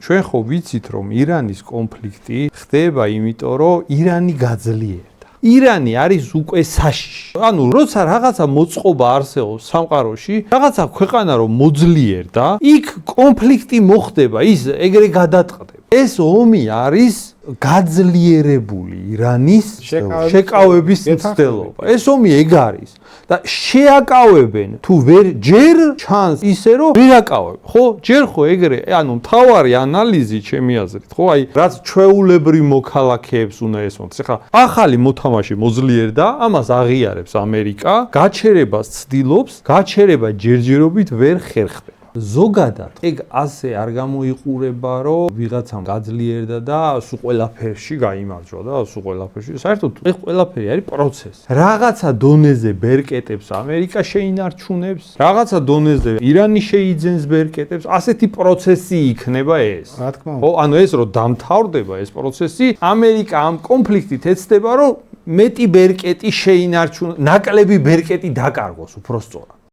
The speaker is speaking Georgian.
ჩვენ ხო ვიცით რომ ირანის კონფლიქტი ხდება იმიტომ რომ ირანი გაძლიერდა. ირანი არის უკვე საშიში. ანუ როცა რაღაცა მოწყობა არსებობს სამყაროში, რაღაცა ქვეყანა რომ მოძლიერდა, იქ კონფლიქტი მოხდება, ის ეგრე გადაწყდება. ეს ომი არის გაძლიერებული ირანის შეკავების მცდელობა. ეს ომი ეგ არის და შეაკავებენ თუ ვერ ჯერ ჩანს ისე რომ ვერ აკავებ. ხო, ჯერ ხო ეგრე, ანუ მთავარი ანალიზი ჩემი აზრით, ხო, აი რაც ჩვეულებრივ მოქალაქეებს უნდა ესმოთ. ეხლა ახალი მოთამაშე მოძლიერდა, ამას აღიარებს ამერიკა, გაჩერებას ცდილობს, გაჩერება ჯერჯერობით ვერ ხერხდება. ზოგადად ეგ ასე არ გამოიყურება რომ ვიღაცამ გაძლიერდა და სულ ყველაფერში გაიმარჯვა და სულ ყველაფერში საერთოდ ეს ყველაფერი არის პროცესი. რაღაცა დონეზე ბერკეტებს ამერიკა შეინარჩუნებს, რაღაცა დონეზე ირანი შეიძენს ბერკეტებს, ასეთი პროცესი იქნება ეს. რა თქმა უნდა. ხო, ანუ ეს რომ დამთავრდება ეს პროცესი, ამერიკა ამ კონფლიქტით ეცდება რომ მეტი ბერკეტი შეინარჩუნოს, ნაკლები ბერკეტი დაკარგოს უფრო სწორად.